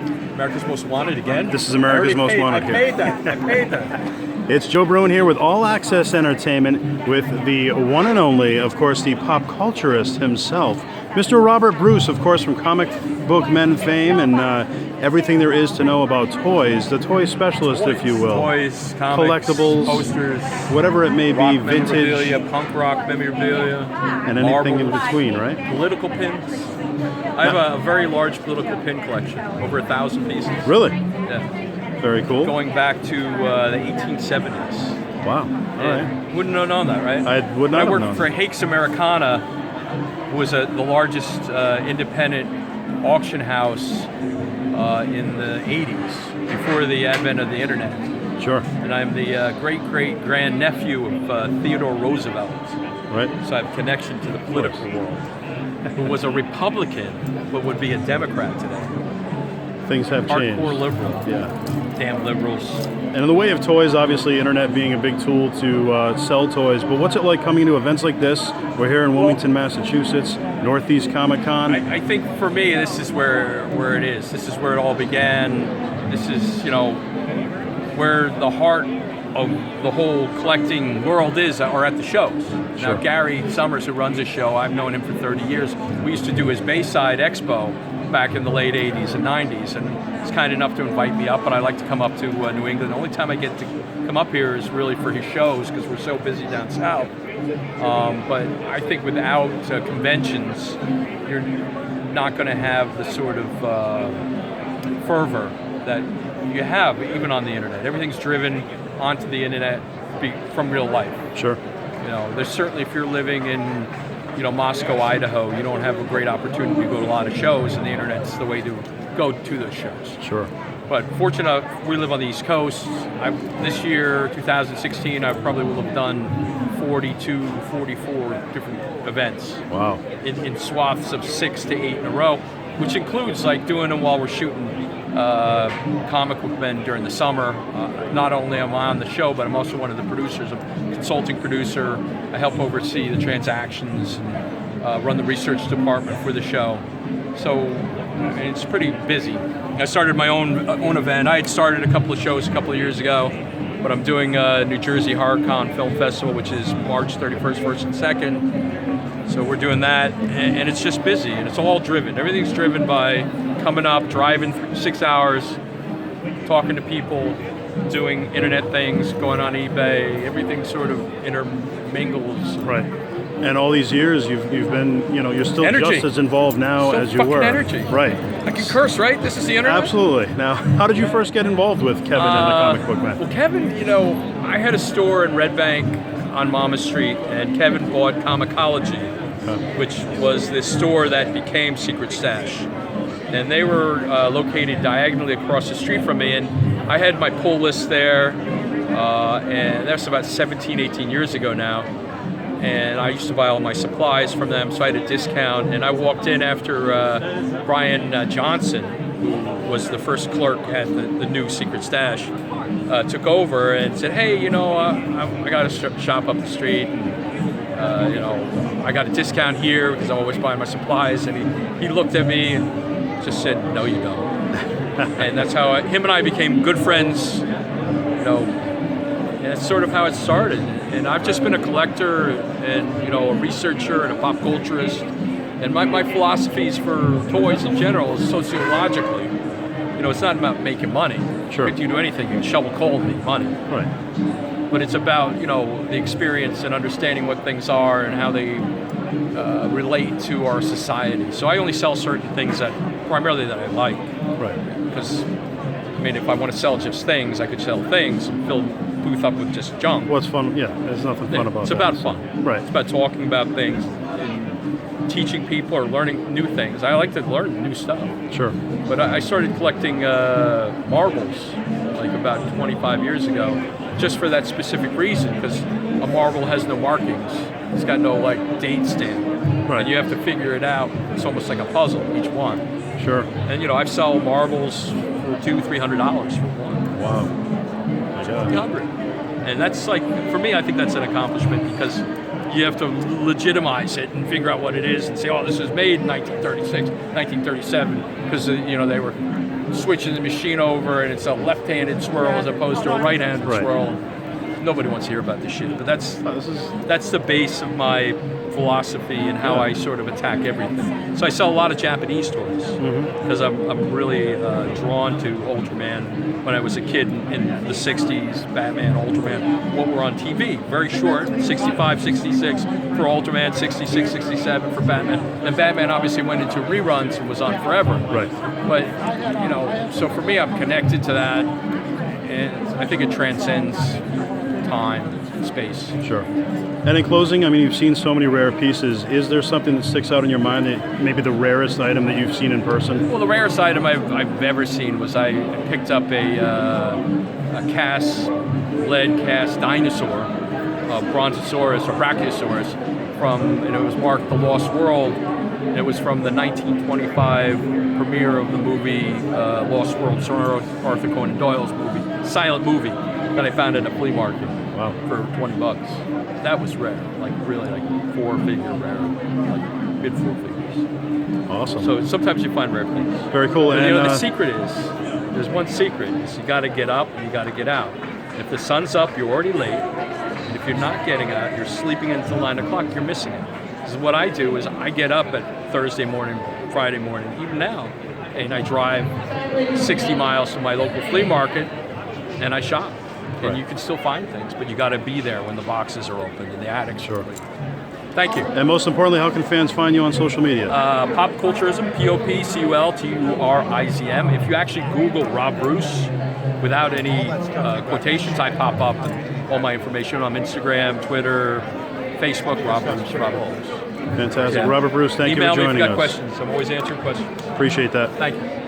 America's Most Wanted again? This is America's Most Wanted I here. paid that. I paid that. It's Joe Bruin here with All Access Entertainment with the one and only, of course, the pop culturist himself, Mr. Robert Bruce, of course, from comic book men fame and everything there is to know about toys. The toy specialist, if you will. Toys, comics, collectibles, posters, whatever it may be, rock vintage, memorabilia, punk rock memorabilia, and anything in marbles, between, right? Political pins. I have a very large political pin collection, over 1,000 pieces. Really? Yeah. Very cool. Going back to the 1870s. Wow. All right. Wouldn't have known that, right? I would not I have worked known. for Hakes Americana, who was the largest independent auction house in the 80s, before the advent of the internet. Sure. And I'm the great-great-grandnephew of Theodore Roosevelt. Right. So I have connection to the political world. Who was a Republican, but would be a Democrat today. Things have changed. Hardcore liberal. Yeah. Damn liberals. And in the way of toys, obviously, internet being a big tool to sell toys. But what's it like coming to events like this? We're here in Wilmington, Massachusetts, Northeast Comic Con. I think for me, this is where it is. This is where it all began. This is, where the heart of the whole collecting world are at the shows. Sure. Now, Gary Summers, who runs the show, I've known him for 30 years. We used to do his Bayside Expo back in the late 80s and 90s, and he's kind enough to invite me up, but I like to come up to New England. The only time I get to come up here is really for his shows, because we're so busy down south. But I think without conventions, you're not going to have the sort of fervor that you have even on the internet. Everything's driven onto the internet from real life. Sure. There's certainly, if you're living in Moscow, Idaho, you don't have a great opportunity to go to a lot of shows, and the internet's the way to go to those shows. Sure. But fortunate, we live on the East Coast. This year, 2016, I probably will have done 42, 44 different events. Wow. In swaths of 6 to 8 in a row, which includes doing them while we're shooting comic book men during the summer. Not only am I on the show, but I'm also one of the producers. I'm a consulting producer. I help oversee the transactions and run the research department for the show. So it's pretty busy. I started my own event. I had started a couple of shows a couple of years ago, but I'm doing New Jersey HorrorCon Film Festival, which is March 31st, 1st, and 2nd. So we're doing that, and it's just busy, and it's all driven. Everything's driven by coming up, driving 6 hours, talking to people, doing internet things, going on eBay. Everything sort of intermingles. Right. And all these years, you've been, you're still Energy. just as involved now So as you fucking were. energy. Right. I can curse, right? This is the internet? Absolutely. Now, how did you first get involved with Kevin and the Comic Book Man? Well, Kevin, I had a store in Red Bank on Mama Street, and Kevin bought Comicology, which was this store that became Secret Stash. And they were located diagonally across the street from me, and I had my pull list there, and that's about 17, 18 years ago now. And I used to buy all my supplies from them, so I had a discount. And I walked in after Brian Johnson, who was the first clerk at the new Secret Stash, took over and said, "Hey, I got a shop up the street, and I got a discount here because I'm always buying my supplies." And he looked at me and just said, "No, you don't." And that's how him and I became good friends. And that's sort of how it started. And I've just been a collector and, a researcher and a pop culturist. And my philosophies for toys in general is sociologically. It's not about making money. Sure. If you do anything, you can shovel coal and make money. Right. But it's about, the experience and understanding what things are and how they relate to our society. So I only sell certain things primarily that I like. Right. Because, if I want to sell just things, I could sell things and fill booth up with just junk. What's fun? Yeah, there's nothing fun about It's that. about fun. Right. It's about talking about things and teaching people or learning new things. I like to learn new stuff. Sure. But I started collecting marbles like about 25 years ago, just for that specific reason, because a marble has no markings. It's got no date stamp. Right. And you have to figure it out. It's almost like a puzzle, each one. Sure. And I sell marbles for $200-300 for one. Wow. $300. And that's for me, I think that's an accomplishment, because you have to legitimize it and figure out what it is and say, oh, this was made in 1936, 1937, because they were switching the machine over and it's a left-handed swirl as opposed to a right-handed swirl. Nobody wants to hear about this shit, but that's the base of my philosophy and how I sort of attack everything. So I sell a lot of Japanese toys because I'm really drawn to Ultraman. When I was a kid in the 60s, Batman, Ultraman, what were on TV, very short, 65, 66 for Ultraman, 66, 67 for Batman. And Batman obviously went into reruns and was on forever. Right. But, so for me, I'm connected to that, and I think it transcends time, space. Sure. And in closing, I mean, you've seen so many rare pieces. Is there something that sticks out in your mind that maybe the rarest item that you've seen in person? Well, the rarest item I've ever seen was I picked up a lead cast dinosaur, Brontosaurus or Brachiosaurus, and it was marked The Lost World. And it was from the 1925 premiere of the movie Lost World, Sir Arthur Conan Doyle's movie, silent movie, that I found at a flea market. Wow. For $20. That was rare, like really like 4-figure rare, like mid 4 figures. Awesome. So sometimes you find rare things. Very cool. And the secret there's one secret, is you got to get up and you got to get out. If the sun's up, you're already late. And if you're not getting out, you're sleeping until 9 o'clock, you're missing it. Because what I do is I get up at Thursday morning, Friday morning, even now, and I drive 60 miles to my local flea market and I shop. And you can still find things, but you got to be there when the boxes are open and the attics are open. Thank you. And most importantly, how can fans find you on social media? Pop Culturism, POPCULTURIZM. If you actually Google Rob Bruce without any quotations, I pop up and all my information on Instagram, Twitter, Facebook, Rob Bruce. Fantastic. Yeah. Robert Bruce, thank you for joining us. Email me if you got questions. I'm always answering questions. Appreciate that. Thank you.